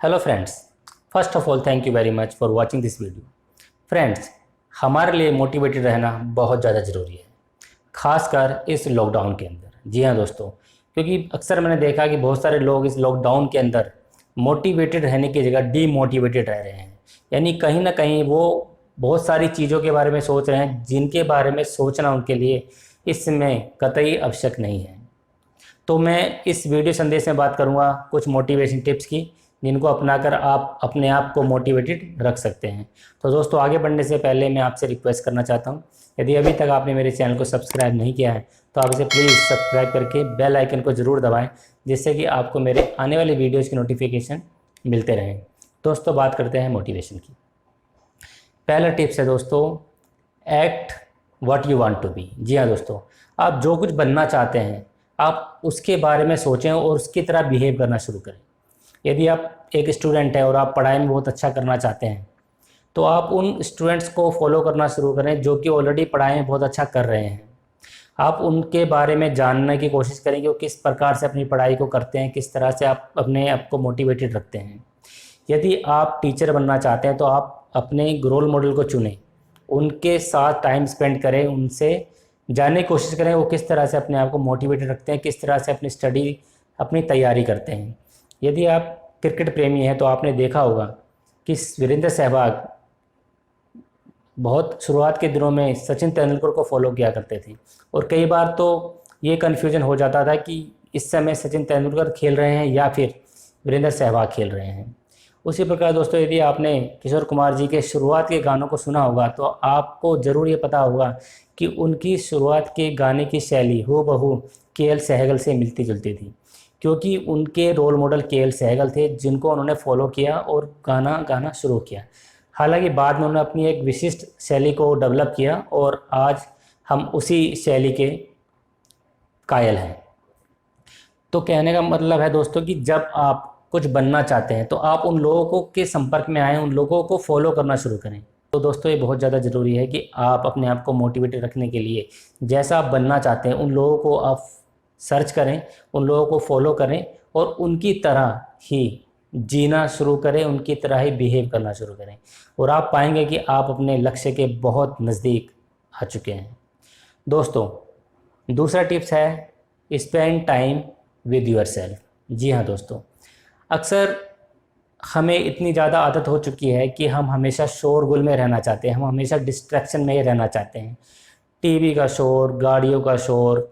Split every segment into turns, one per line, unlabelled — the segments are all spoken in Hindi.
Hello friends, first of all thank you very much for watching this video. Friends, हमारे लिए मोटिवेटेड रहना बहुत ज़्यादा ज़रूरी है, खासकर इस लॉकडाउन के अंदर। जी हाँ दोस्तों, क्योंकि अक्सर मैंने देखा कि बहुत सारे लोग इस लॉकडाउन के अंदर मोटिवेटेड रहने की जगह डीमोटिवेटेड रह रहे हैं। यानी कहीं ना कहीं वो बहुत सारी चीज़ों के बारे में सोच रहे हैं जिनके बारे में सोचना उनके लिए इस समय कतई आवश्यक नहीं है। तो मैं इस वीडियो संदेश में बात करूंगा कुछ मोटिवेशन टिप्स की, जिनको अपनाकर आप अपने आप को मोटिवेटेड रख सकते हैं। तो दोस्तों, आगे बढ़ने से पहले मैं आपसे रिक्वेस्ट करना चाहता हूं, यदि अभी तक आपने मेरे चैनल को सब्सक्राइब नहीं किया है तो आप इसे प्लीज़ सब्सक्राइब करके बेल आइकन को ज़रूर दबाएं, जिससे कि आपको मेरे आने वाले वीडियोज़ की नोटिफिकेशन मिलते रहें। दोस्तों, बात करते हैं मोटिवेशन की। पहला टिप्स है दोस्तों, act what you want to be. जी हाँ दोस्तों, आप जो कुछ बनना चाहते हैं आप उसके बारे में सोचें और उसकी तरह बिहेव करना शुरू करें। यदि आप एक स्टूडेंट हैं और आप पढ़ाई में बहुत अच्छा करना चाहते हैं तो आप उन स्टूडेंट्स को फॉलो करना शुरू करें जो कि ऑलरेडी पढ़ाई में बहुत अच्छा कर रहे हैं। आप उनके बारे में जानने की कोशिश करें कि वो किस प्रकार से अपनी पढ़ाई को करते हैं, किस तरह से आप अपने आप को मोटिवेटेड रखते हैं। यदि आप टीचर बनना चाहते हैं तो आप अपने रोल मॉडल को चुनें, उनके साथ टाइम स्पेंड करें, उनसे जानने की कोशिश करें वो किस तरह से अपने आप को मोटिवेटेड रखते हैं, किस तरह से अपनी स्टडी अपनी तैयारी करते हैं। यदि आप क्रिकेट प्रेमी हैं तो आपने देखा होगा कि वीरेंद्र सहवाग बहुत शुरुआत के दिनों में सचिन तेंदुलकर को फॉलो किया करते थे, और कई बार तो ये कन्फ्यूजन हो जाता था कि इस समय सचिन तेंदुलकर खेल रहे हैं या फिर वीरेंद्र सहवाग खेल रहे हैं। उसी प्रकार दोस्तों, यदि आपने किशोर कुमार जी के शुरुआत के गानों को सुना होगा तो आपको ज़रूर ये पता होगा कि उनकी शुरुआत के गाने की शैली हूबहू केएल सहगल से मिलती जुलती थी, क्योंकि उनके रोल मॉडल केएल सहगल थे जिनको उन्होंने फॉलो किया और गाना गाना शुरू किया। हालांकि बाद में उन्होंने अपनी एक विशिष्ट शैली को डेवलप किया और आज हम उसी शैली के कायल हैं। तो कहने का मतलब है दोस्तों कि जब आप कुछ बनना चाहते हैं तो आप उन लोगों को के संपर्क में आएँ, उन लोगों को फॉलो करना शुरू करें। तो दोस्तों, ये बहुत ज़्यादा ज़रूरी है कि आप अपने आप को मोटिवेटेड रखने के लिए जैसा आप बनना चाहते हैं उन लोगों को आप सर्च करें, उन लोगों को फॉलो करें और उनकी तरह ही जीना शुरू करें, उनकी तरह ही बिहेव करना शुरू करें, और आप पाएंगे कि आप अपने लक्ष्य के बहुत नज़दीक आ चुके हैं। दोस्तों, दूसरा टिप्स है spend time with yourself. जी हाँ दोस्तों, अक्सर हमें इतनी ज़्यादा आदत हो चुकी है कि हम हमेशा शोरगुल में रहना चाहते हैं, हम हमेशा डिस्ट्रैक्शन में ही रहना चाहते हैं। टीवी का शोर, गाड़ियों का शोर,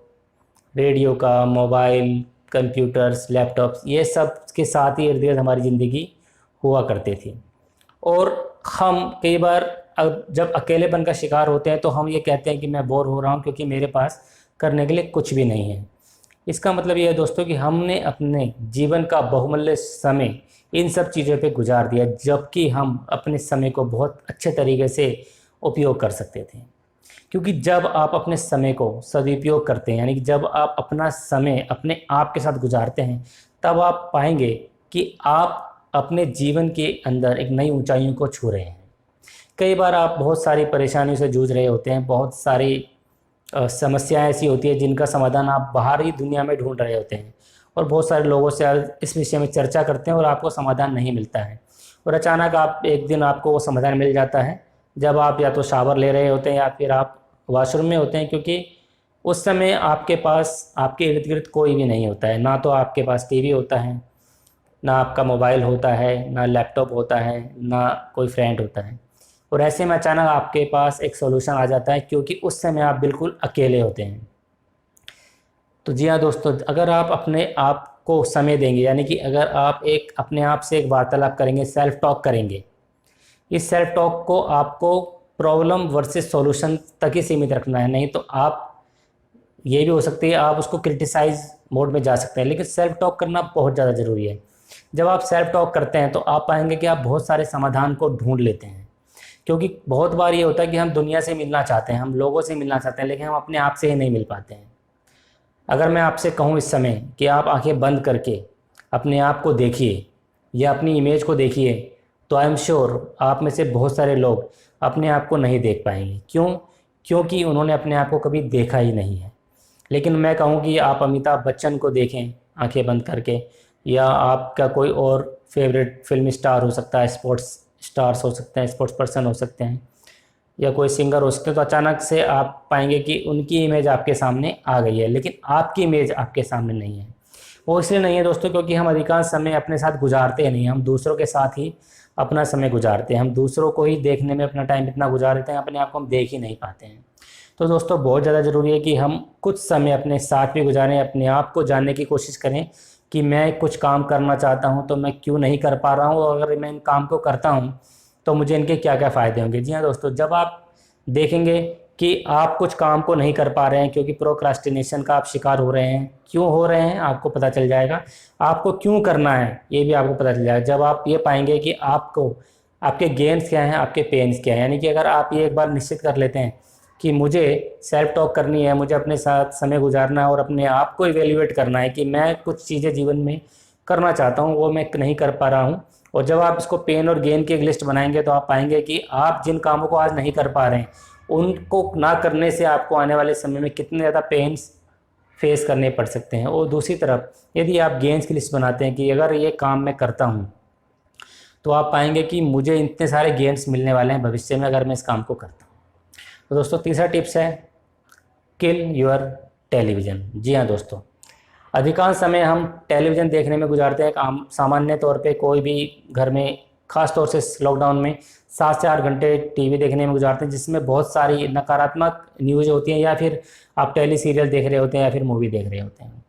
रेडियो का, मोबाइल, कंप्यूटर्स, लैपटॉप्स, ये सब के साथ ही इर्द गिर्द हमारी ज़िंदगी हुआ करती थी। और हम कई बार जब अकेलेपन का शिकार होते हैं तो हम ये कहते हैं कि मैं बोर हो रहा हूँ क्योंकि मेरे पास करने के लिए कुछ भी नहीं है। इसका मतलब ये है दोस्तों कि हमने अपने जीवन का बहुमूल्य समय इन सब चीज़ों पे गुजार दिया, जबकि हम अपने समय को बहुत अच्छे तरीके से उपयोग कर सकते थे। क्योंकि जब आप अपने समय को सदुपयोग करते हैं, यानी कि जब आप अपना समय अपने आप के साथ गुजारते हैं, तब आप पाएंगे कि आप अपने जीवन के अंदर एक नई ऊंचाइयों को छू रहे हैं। कई बार आप बहुत सारी परेशानियों से जूझ रहे होते हैं, बहुत सारी समस्याएं ऐसी होती है जिनका समाधान आप बाहरी दुनिया में ढूंढ रहे होते हैं, और बहुत सारे लोगों से इस विषय में चर्चा करते हैं और आपको समाधान नहीं मिलता है। और अचानक आप एक दिन आपको वो समाधान मिल जाता है, जब आप या तो शावर ले रहे होते हैं या फिर आप वॉशरूम में होते हैं, क्योंकि उस समय आपके पास आपके इर्द गिर्द कोई भी नहीं होता है। ना तो आपके पास टीवी होता है, ना आपका मोबाइल होता है, ना लैपटॉप होता है, ना कोई फ्रेंड होता है। और ऐसे में अचानक आपके पास एक सॉल्यूशन आ जाता है, क्योंकि उस समय आप बिल्कुल अकेले होते हैं। तो जी हाँ दोस्तों, अगर आप अपने आप को समय देंगे, यानी कि अगर आप एक अपने आप से एक वार्तालाप करेंगे, सेल्फ टॉक करेंगे, इस सेल्फ टॉक को आपको प्रॉब्लम वर्सेस सॉल्यूशन तक ही सीमित रखना है। नहीं तो आप ये भी हो सकती है आप उसको क्रिटिसाइज मोड में जा सकते हैं, लेकिन सेल्फ टॉक करना बहुत ज़्यादा ज़रूरी है। जब आप सेल्फ टॉक करते हैं तो आप पाएंगे कि आप बहुत सारे समाधान को ढूंढ लेते हैं। क्योंकि बहुत बार ये होता है कि हम दुनिया से मिलना चाहते हैं, हम लोगों से मिलना चाहते हैं, लेकिन हम अपने आप से ही नहीं मिल पाते हैं। अगर मैं आपसे कहूँ इस समय कि आप आंखें बंद करके अपने आप को देखिए या अपनी इमेज को देखिए, तो आई एम श्योर आप में से बहुत सारे लोग अपने आप को नहीं देख पाएंगे। क्यों? क्योंकि उन्होंने अपने आप को कभी देखा ही नहीं है। लेकिन मैं कहूँ कि आप अमिताभ बच्चन को देखें आंखें बंद करके, या आपका कोई और फेवरेट फिल्म स्टार हो सकता है, स्पोर्ट्स स्टार्स हो सकते हैं, स्पोर्ट्स पर्सन हो सकते हैं, या कोई सिंगर हो सकते हैं, तो अचानक से आप पाएंगे कि उनकी इमेज आपके सामने आ गई है, लेकिन आपकी इमेज आपके सामने नहीं है। वो इसलिए नहीं है दोस्तों क्योंकि हम अधिकांश समय अपने साथ गुजारते ही नहीं, हम दूसरों के साथ ही अपना समय गुजारते हैं। हम दूसरों को ही देखने में अपना टाइम इतना गुजार देते हैं, अपने आप को हम देख ही नहीं पाते हैं। तो दोस्तों बहुत ज़्यादा ज़रूरी है कि हम कुछ समय अपने साथ भी गुजारें, अपने आप को जानने की कोशिश करें कि मैं कुछ काम करना चाहता हूं तो मैं क्यों नहीं कर पा रहा हूं, और अगर मैं इन काम को करता हूं तो मुझे इनके क्या क्या फ़ायदे होंगे। जी हाँ दोस्तों, जब आप देखेंगे कि आप कुछ काम को नहीं कर पा रहे हैं क्योंकि प्रोक्रास्टिनेशन का आप शिकार हो रहे हैं, क्यों हो रहे हैं आपको पता चल जाएगा, आपको क्यों करना है ये भी आपको पता चल जाएगा। जब आप ये पाएंगे कि आपको आपके गेन्स क्या हैं, आपके पेन्स क्या हैं, यानी कि अगर आप ये एक बार निश्चित कर लेते हैं कि मुझे सेल्फ टॉक करनी है, मुझे अपने साथ समय गुजारना है और अपने आप को इवेल्युएट करना है कि मैं कुछ चीज़ें जीवन में करना चाहता हूँ, वो मैं नहीं कर पा रहा हूँ। और जब आप इसको पेन और गेन की एक लिस्ट बनाएंगे तो आप पाएंगे कि आप जिन कामों को आज नहीं कर पा रहे हैं उनको ना करने से आपको आने वाले समय में कितने ज़्यादा पेन्स फेस करने पड़ सकते हैं। और दूसरी तरफ यदि आप गेन्स की लिस्ट बनाते हैं कि अगर ये काम मैं करता हूँ तो आप पाएंगे कि मुझे इतने सारे गेन्स मिलने वाले हैं भविष्य में अगर मैं इस काम को करता हूँ। तो दोस्तों तीसरा टिप्स है किल योर टेलीविज़न। जी हाँ दोस्तों, अधिकांश समय हम टेलीविज़न देखने में गुजारते हैं। सामान्य तौर पे कोई भी घर में, ख़ास तौर से लॉकडाउन में 7 से 8 घंटे टीवी देखने में गुजारते हैं, जिसमें बहुत सारी नकारात्मक न्यूज़ होती हैं, या फिर आप टेली सीरियल देख रहे होते हैं या फिर मूवी देख रहे होते हैं।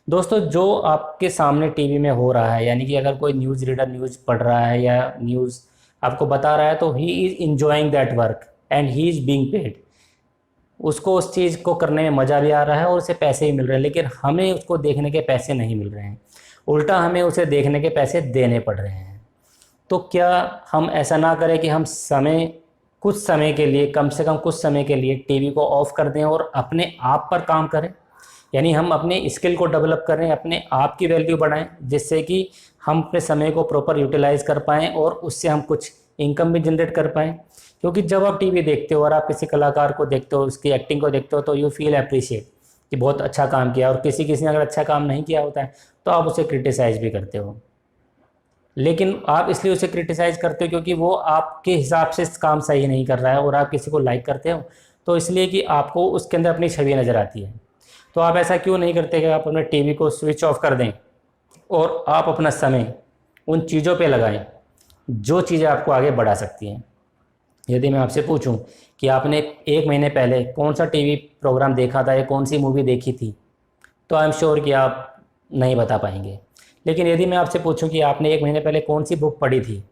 दोस्तों जो आपके सामने टीवी में हो रहा है, यानी कि अगर कोई न्यूज़ रीडर न्यूज़ पढ़ रहा है या न्यूज़ आपको बता रहा है तो he is enjoying that work and he is being paid. उसको उस चीज़ को करने में मज़ा भी आ रहा है और उसे पैसे भी मिल रहे हैं, लेकिन हमें उसको देखने के पैसे नहीं मिल रहे हैं, उल्टा हमें उसे देखने के पैसे देने पड़ रहे हैं। तो क्या हम ऐसा ना करें कि हम कुछ समय के लिए, कम से कम कुछ समय के लिए टीवी को ऑफ कर दें और अपने आप पर काम करें, यानी हम अपने स्किल को डेवलप करें, अपने आप की वैल्यू बढ़ाएं, जिससे कि हम अपने समय को प्रॉपर यूटिलाइज कर पाएँ और उससे हम कुछ इनकम भी जनरेट कर पाएँ। क्योंकि जब आप टीवी देखते हो और आप किसी कलाकार को देखते हो, उसकी एक्टिंग को देखते हो, तो यू फील अप्रिशिएट कि बहुत अच्छा काम किया, और किसी ने अगर अच्छा काम नहीं किया होता है तो आप उसे क्रिटिसाइज़ भी करते हो। लेकिन आप इसलिए उसे क्रिटिसाइज़ करते हो क्योंकि वो आपके हिसाब से काम सही नहीं कर रहा है और आप किसी को लाइक करते हो, तो इसलिए कि आपको उसके अंदर अपनी छवि नज़र आती है। तो आप ऐसा क्यों नहीं करते कि आप अपने टीवी को स्विच ऑफ कर दें और आप अपना समय उन चीज़ों पे लगाएं जो चीज़ें आपको आगे बढ़ा सकती हैं। यदि मैं आपसे पूछूं कि आपने 1 महीने पहले कौन सा टीवी प्रोग्राम देखा था या कौन सी मूवी देखी थी, तो आई एम श्योर कि आप नहीं बता पाएंगे। लेकिन यदि मैं आपसे पूछूं कि आपने 1 महीने पहले कौन सी बुक पढ़ी थी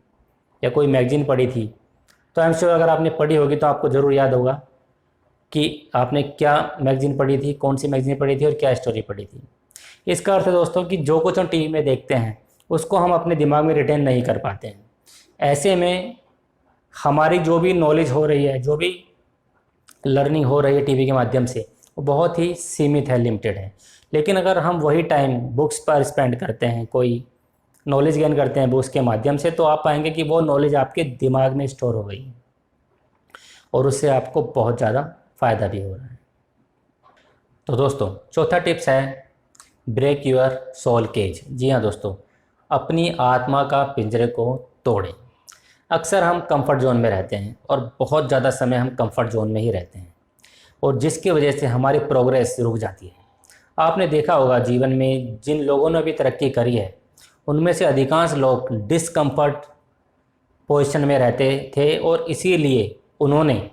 या कोई मैगजीन पढ़ी थी, तो आई एम श्योर अगर आपने पढ़ी होगी तो आपको ज़रूर याद होगा कि आपने क्या मैगजीन पढ़ी थी, कौन सी मैगजीन पढ़ी थी और क्या स्टोरी पढ़ी थी। इसका अर्थ है दोस्तों कि जो कुछ हम टीवी में देखते हैं उसको हम अपने दिमाग में रिटेन नहीं कर पाते हैं। ऐसे में हमारी जो भी नॉलेज हो रही है, जो भी लर्निंग हो रही है टीवी के माध्यम से, वो बहुत ही सीमित है, लिमिटेड है। लेकिन अगर हम वही टाइम बुक्स पर स्पेंड करते हैं, कोई नॉलेज गेन करते हैं बुक्स के माध्यम से, तो आप पाएंगे कि वो नॉलेज आपके दिमाग में स्टोर हो गई और उससे आपको बहुत ज़्यादा फ़ायदा भी हो रहा है। तो दोस्तों चौथा टिप्स है ब्रेक योर सोल केज। जी हाँ दोस्तों, अपनी आत्मा का पिंजरे को तोड़ें। अक्सर हम कंफर्ट जोन में रहते हैं और बहुत ज़्यादा समय हम कंफर्ट जोन में ही रहते हैं, और जिसकी वजह से हमारी प्रोग्रेस रुक जाती है। आपने देखा होगा जीवन में जिन लोगों ने भी तरक्की करी है उनमें से अधिकांश लोग डिस्कम्फर्ट पोजीशन में रहते थे, और इसीलिए उन्होंने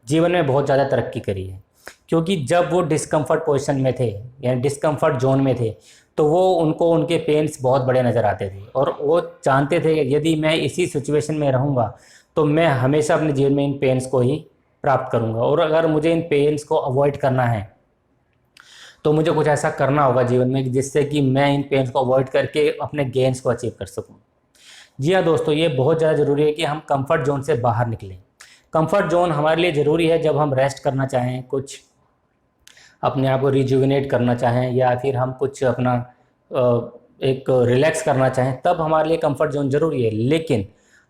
जीवन में बहुत ज़्यादा तरक्की करी है। क्योंकि जब वो डिस्कम्फर्ट पोजीशन में थे, यानी डिस्कम्फर्ट जोन में थे, तो वो उनको उनके पेन्स बहुत बड़े नज़र आते थे, और वो जानते थे कि यदि मैं इसी सिचुएशन में रहूँगा तो मैं हमेशा अपने जीवन में इन पेन्स को ही प्राप्त करूँगा, और अगर मुझे इन पेन्स को अवॉइड करना है तो मुझे कुछ ऐसा करना होगा जीवन में जिससे कि मैं इन पेन्स को अवॉइड करके अपने गेन्स को अचीव कर सकूँ। जी हाँ दोस्तों, ये बहुत ज़्यादा ज़रूरी है कि हम कंफर्ट जोन से बाहर निकलें। कंफर्ट जोन हमारे लिए ज़रूरी है जब हम रेस्ट करना चाहें, कुछ अपने आप को रिजुविनेट करना चाहें, या फिर हम कुछ अपना एक रिलैक्स करना चाहें, तब हमारे लिए कंफर्ट जोन ज़रूरी है। लेकिन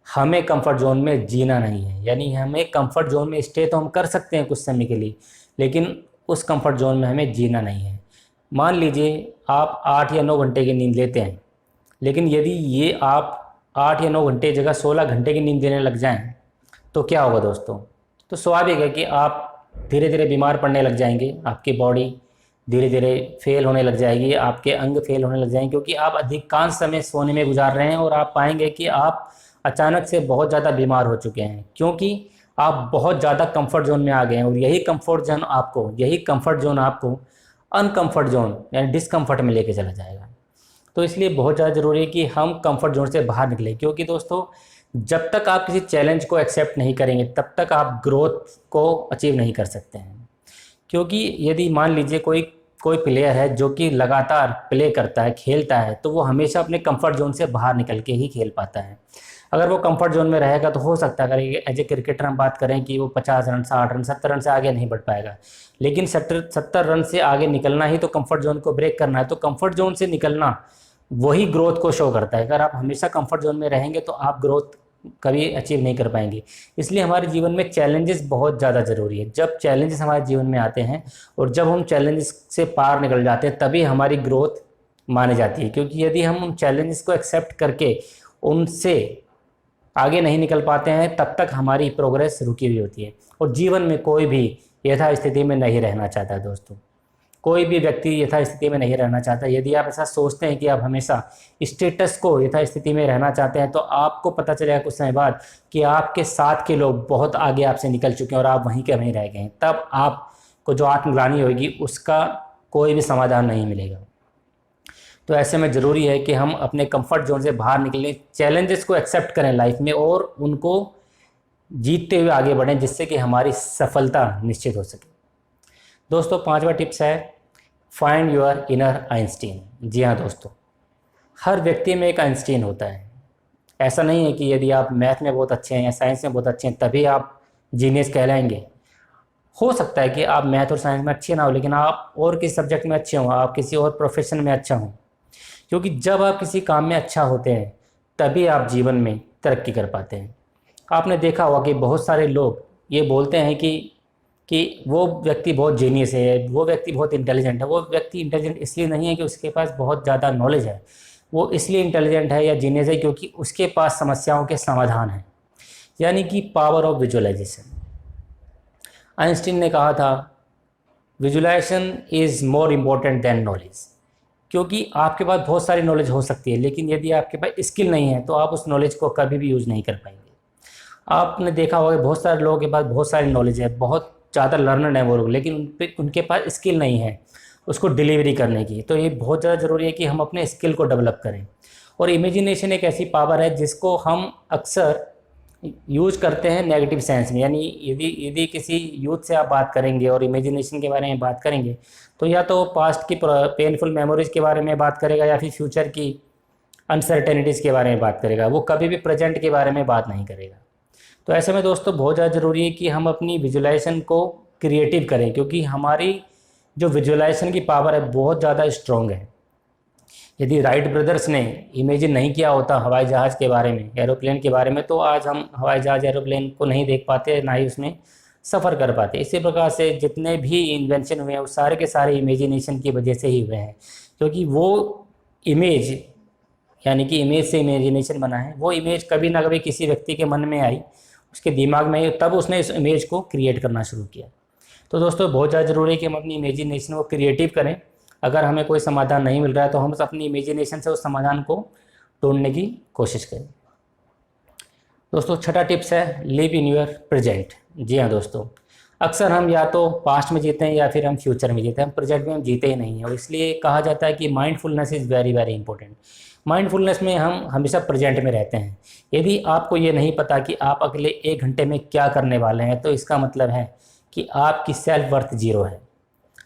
हमें कंफर्ट जोन में जीना नहीं है, यानी हमें कंफर्ट जोन में स्टे तो हम कर सकते हैं कुछ समय के लिए, लेकिन उस कंफर्ट जोन में हमें जीना नहीं है। मान लीजिए आप 8 या 9 घंटे की नींद लेते हैं, लेकिन यदि ये आप 8 या 9 घंटे की जगह 16 घंटे की नींद देने लग जाएं तो क्या होगा दोस्तों? तो स्वाभाविक है कि आप धीरे धीरे बीमार पड़ने लग जाएंगे, आपकी बॉडी धीरे धीरे फेल होने लग जाएगी, आपके अंग फेल होने लग जाएंगे, क्योंकि आप अधिकांश समय सोने में गुजार रहे हैं और आप पाएंगे कि आप अचानक से बहुत ज़्यादा बीमार हो चुके हैं, क्योंकि आप बहुत ज़्यादा कंफर्ट जोन में आ गए हैं। और यही कंफर्ट जोन आपको अनकंफर्ट जोन यानी डिस्कम्फर्ट में लेके चला जाएगा। तो इसलिए बहुत ज़्यादा ज़रूरी है कि हम कंफर्ट जोन से बाहर निकलें, क्योंकि दोस्तों जब तक आप किसी चैलेंज को एक्सेप्ट नहीं करेंगे तब तक आप ग्रोथ को अचीव नहीं कर सकते हैं। क्योंकि यदि मान लीजिए कोई कोई प्लेयर है जो कि लगातार प्ले करता है, खेलता है, तो वो हमेशा अपने कंफर्ट जोन से बाहर निकल के ही खेल पाता है। अगर वो कंफर्ट जोन में रहेगा तो हो सकता है, अगर एज ए क्रिकेटर हम बात करें, कि वो 50 रन, 60 रन, 70 रन से आगे नहीं बढ़ पाएगा। लेकिन 70 रन से आगे निकलना ही तो कंफर्ट जोन को ब्रेक करना है। तो कंफर्ट जोन से निकलना वही ग्रोथ को शो करता है। अगर आप हमेशा कंफर्ट जोन में रहेंगे तो आप ग्रोथ कभी अचीव नहीं कर पाएंगे। इसलिए हमारे जीवन में चैलेंजेस बहुत ज़्यादा ज़रूरी है। जब चैलेंजेस हमारे जीवन में आते हैं और जब हम चैलेंजेस से पार निकल जाते हैं तभी हमारी ग्रोथ मानी जाती है। क्योंकि यदि हम उन चैलेंजेस को एक्सेप्ट करके उनसे आगे नहीं निकल पाते हैं तब तक हमारी प्रोग्रेस रुकी हुई होती है। और जीवन में कोई भी यथास्थिति में नहीं रहना चाहता दोस्तों, कोई भी व्यक्ति यथास्थिति में नहीं रहना चाहता। यदि आप ऐसा सोचते हैं कि आप हमेशा स्टेटस को यथास्थिति में रहना चाहते हैं तो आपको पता चलेगा कुछ समय बाद कि आपके साथ के लोग बहुत आगे आपसे निकल चुके हैं और आप वहीं के वहीं रह गए हैं। तब आपको जो आत्मग्लानि होगी उसका कोई भी समाधान नहीं मिलेगा। तो ऐसे में ज़रूरी है कि हम अपने कंफर्ट जोन से बाहर निकलें, चैलेंजेस को एक्सेप्ट करें लाइफ में और उनको जीतते हुए आगे बढ़ें, जिससे कि हमारी सफलता निश्चित हो सके। दोस्तों 5वां टिप्स है फाइंड योर इनर आइंस्टीन। जी हाँ दोस्तों, हर व्यक्ति में एक आइंस्टीन होता है। ऐसा नहीं है कि यदि आप मैथ में बहुत अच्छे हैं या साइंस में बहुत अच्छे हैं तभी आप जीनियस कहलाएंगे। हो सकता है कि आप मैथ और साइंस में अच्छे ना हो लेकिन आप और किसी सब्जेक्ट में अच्छे हों, आप किसी और प्रोफेशन में अच्छा हों। क्योंकि जब आप किसी काम में अच्छा होते हैं तभी आप जीवन में तरक्की कर पाते हैं। आपने देखा होगा कि बहुत सारे लोग ये बोलते हैं कि वो व्यक्ति बहुत जीनियस है, वो व्यक्ति बहुत इंटेलिजेंट है। वो व्यक्ति इंटेलिजेंट इसलिए नहीं है कि उसके पास बहुत ज़्यादा नॉलेज है, वो इसलिए इंटेलिजेंट है या जीनियस है क्योंकि उसके पास समस्याओं के समाधान हैं, यानी कि पावर ऑफ विजुअलाइजेशन। आइंस्टीन ने कहा था visualisation is more important than knowledge. क्योंकि आपके पास बहुत सारी नॉलेज हो सकती है लेकिन यदि आपके पास स्किल नहीं है तो आप उस नॉलेज को कभी भी यूज़ नहीं कर पाएंगे। आपने देखा होगा बहुत सारे लोगों के पास बहुत सारी नॉलेज है, बहुत ज़्यादा लर्नड है वो लोग, लेकिन उनके पास स्किल नहीं है उसको डिलीवरी करने की। तो ये बहुत ज़्यादा ज़रूरी है कि हम अपने स्किल को डेवलप करें। और इमेजिनेशन एक ऐसी पावर है जिसको हम अक्सर यूज करते हैं नेगेटिव सेंस में। यानी यदि किसी यूथ से आप बात करेंगे और इमेजिनेशन के बारे में बात करेंगे तो या तो पास्ट की पेनफुल मेमोरीज के बारे में बात करेगा या फिर फ्यूचर की अनसर्टेनिटीज़ के बारे में बात करेगा। वो कभी भी प्रेजेंट के बारे में बात नहीं करेगा। तो ऐसे में दोस्तों बहुत ज़्यादा ज़रूरी है कि हम अपनी विजुअलाइजेशन को क्रिएटिव करें, क्योंकि हमारी जो विजुअलाइजेशन की पावर है बहुत ज़्यादा स्ट्रॉन्ग है। यदि राइट ब्रदर्स ने इमेजिन नहीं किया होता हवाई जहाज़ के बारे में, एरोप्लेन के बारे में, तो आज हम हवाई जहाज़ एरोप्लेन को नहीं देख पाते, ना ही उसमें सफ़र कर पाते। इसी प्रकार से जितने भी इन्वेंशन हुए हैं वो सारे के सारे इमेजिनेशन की वजह से ही हुए हैं, क्योंकि वो इमेज यानी कि इमेज से इमेजिनेशन बना है। वो इमेज कभी ना कभी किसी व्यक्ति के मन में आई, उसके दिमाग में आई, तब उसने इस इमेज को क्रिएट करना शुरू किया। तो दोस्तों बहुत ज़्यादा ज़रूरी है कि हम अपनी इमेजिनेशन को क्रिएटिव करें। अगर हमें कोई समाधान नहीं मिल रहा है तो हम अपनी इमेजिनेशन से उस समाधान को ढूंढने की कोशिश करें। दोस्तों 6वां टिप्स है लिव इन योर प्रेजेंट। जी हाँ दोस्तों, अक्सर हम या तो पास्ट में जीते हैं या फिर हम फ्यूचर में जीते हैं, हम प्रेजेंट में हम जीते ही नहीं हैं। और इसलिए कहा जाता है कि mindfulness is very very important. Mindfulness में हम हमेशा प्रेजेंट में रहते हैं। यदि आपको ये नहीं पता कि आप अगले 1 घंटे में क्या करने वाले हैं तो इसका मतलब है कि आपकी सेल्फ वर्थ जीरो है।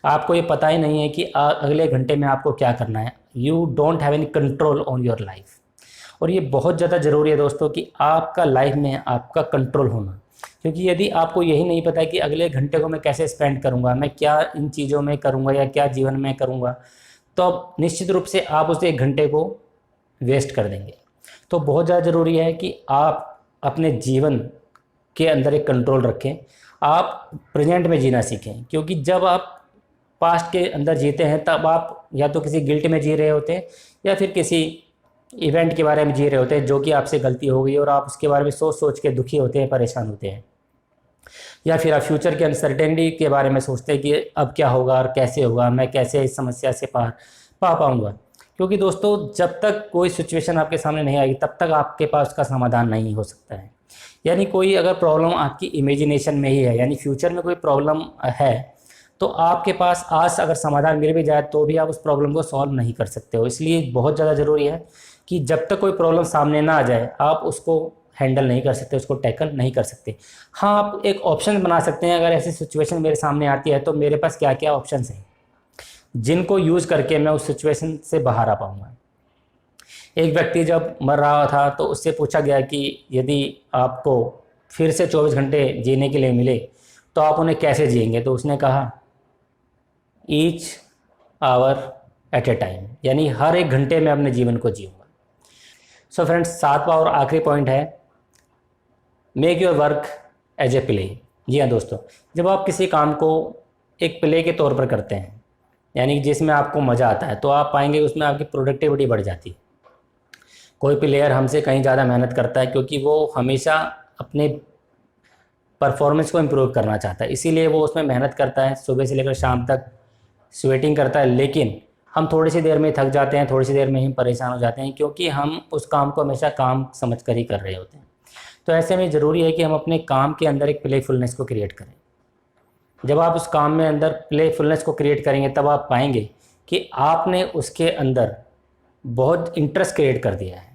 आपको ये पता ही नहीं है कि अगले घंटे में आपको क्या करना है। You don't have any control on your life. और ये बहुत ज़्यादा ज़रूरी है दोस्तों कि आपका लाइफ में आपका कंट्रोल होना, क्योंकि यदि आपको यही नहीं पता कि अगले घंटे को मैं कैसे स्पेंड करूँगा, मैं क्या इन चीज़ों में करूँगा या क्या जीवन में करूँगा, तो अब निश्चित रूप से आप उस 1 घंटे को वेस्ट कर देंगे। तो बहुत ज़्यादा ज़रूरी है कि आप अपने जीवन के अंदर एक कंट्रोल रखें, आप प्रेजेंट में जीना सीखें। क्योंकि जब आप पास्ट के अंदर जीते हैं तब आप या तो किसी गिल्ट में जी रहे होते हैं या फिर किसी इवेंट के बारे में जी रहे होते हैं जो कि आपसे गलती हो गई और आप उसके बारे में सोच सोच के दुखी होते हैं, परेशान होते हैं। या फिर आप फ्यूचर की अनसर्टेनिटी के बारे में सोचते हैं कि अब क्या होगा और कैसे होगा, मैं कैसे इस समस्या से पार पा पाऊँगा। क्योंकि दोस्तों जब तक कोई सिचुएशन आपके सामने नहीं आएगी तब तक आपके पास उसका समाधान नहीं हो सकता है। यानी कोई अगर प्रॉब्लम आपकी इमेजिनेशन में ही है, यानी फ्यूचर में कोई प्रॉब्लम है, तो आपके पास आज अगर समाधान मिल भी जाए तो भी आप उस प्रॉब्लम को सॉल्व नहीं कर सकते हो। इसलिए बहुत ज़्यादा ज़रूरी है कि जब तक कोई प्रॉब्लम सामने ना आ जाए आप उसको हैंडल नहीं कर सकते, उसको टैकल नहीं कर सकते। हाँ, आप एक ऑप्शन बना सकते हैं, अगर ऐसी सिचुएशन मेरे सामने आती है तो मेरे पास क्या क्या ऑप्शन हैं जिनको यूज़ करके मैं उस सिचुएशन से बाहर आ पाऊँगा। एक व्यक्ति जब मर रहा था तो उससे पूछा गया कि यदि आपको फिर से 24 घंटे जीने के लिए मिले तो आप उन्हें कैसे जिएंगे, तो उसने कहा each hour at a time, यानी हर एक घंटे में अपने जीवन को जीऊँगा। सो फ्रेंड्स, सातवां और आखिरी पॉइंट है make your work as a play. जी हाँ दोस्तों, जब आप किसी काम को एक प्ले के तौर पर करते हैं, यानी जिसमें आपको मज़ा आता है, तो आप पाएंगे उसमें आपकी प्रोडक्टिविटी बढ़ जाती है। कोई प्लेयर हमसे कहीं ज़्यादा मेहनत करता है क्योंकि वो हमेशा अपने परफॉर्मेंस को इम्प्रूव करना चाहता है, इसीलिए वो उसमें मेहनत करता है, सुबह से लेकर शाम तक स्वेटिंग करता है। लेकिन हम थोड़ी सी देर में थक जाते हैं, थोड़ी सी देर में ही परेशान हो जाते हैं, क्योंकि हम उस काम को हमेशा काम समझ कर ही कर रहे होते हैं। तो ऐसे में ज़रूरी है कि हम अपने काम के अंदर एक प्लेफुलनेस को क्रिएट करें। जब आप उस काम में अंदर प्लेफुलनेस को क्रिएट करेंगे तब आप पाएंगे कि आपने उसके अंदर बहुत इंटरेस्ट क्रिएट कर दिया है।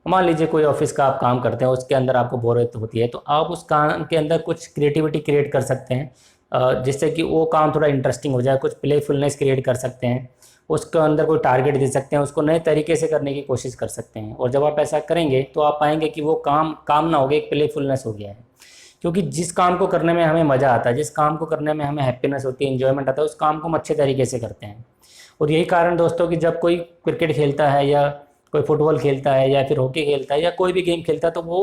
मान लीजिए कोई ऑफिस का आप काम करते हैं, उसके अंदर आपको बोरियत होती है, तो आप उस काम के अंदर कुछ क्रिएटिविटी क्रिएट कर सकते हैं जिससे कि वो काम थोड़ा इंटरेस्टिंग हो जाए। कुछ प्लेफुलनेस क्रिएट कर सकते हैं, उसके अंदर कोई टारगेट दे सकते हैं, उसको नए तरीके से करने की कोशिश कर सकते हैं। और जब आप ऐसा करेंगे तो आप पाएंगे कि वो काम ना हो गया, एक प्लेफुलनेस हो गया है। क्योंकि जिस काम को करने में हमें मज़ा आता है, जिस काम को करने में हमें हैप्पीनेस होती है, इन्जॉयमेंट आता है, उस काम को हम अच्छे तरीके से करते हैं। और यही कारण दोस्तों कि जब कोई क्रिकेट खेलता है या कोई फुटबॉल खेलता है या फिर हॉकी खेलता है या कोई भी गेम खेलता है, तो वो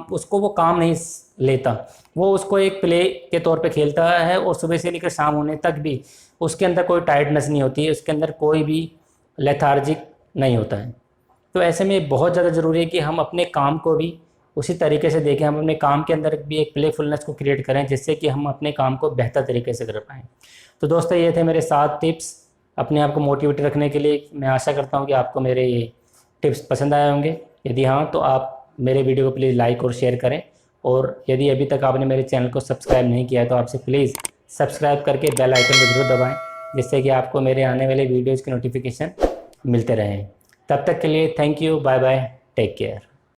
उसको वो काम नहीं लेता, वो उसको एक प्ले के तौर पे खेलता है। और सुबह से लेकर शाम होने तक भी उसके अंदर कोई टायर्डनेस नहीं होती है, उसके अंदर कोई भी लेथार्जिक नहीं होता है। तो ऐसे में बहुत ज़्यादा ज़रूरी है कि हम अपने काम को भी उसी तरीके से देखें, हम अपने काम के अंदर भी एक प्लेफुलनेस को क्रिएट करें जिससे कि हम अपने काम को बेहतर तरीके से कर पाएँ। तो दोस्तों, ये थे मेरे 7 टिप्स अपने आप को मोटिवेट रखने के लिए। मैं आशा करता हूँ कि आपको मेरे ये टिप्स पसंद आए होंगे। यदि हाँ, तो आप मेरे वीडियो को प्लीज़ लाइक और शेयर करें। और यदि अभी तक आपने मेरे चैनल को सब्सक्राइब नहीं किया है तो आपसे प्लीज़ सब्सक्राइब करके बेल आइकन को जरूर दबाएं, जिससे कि आपको मेरे आने वाले वीडियोज़ के नोटिफिकेशन मिलते रहें। तब तक के लिए thank you, bye bye, take care.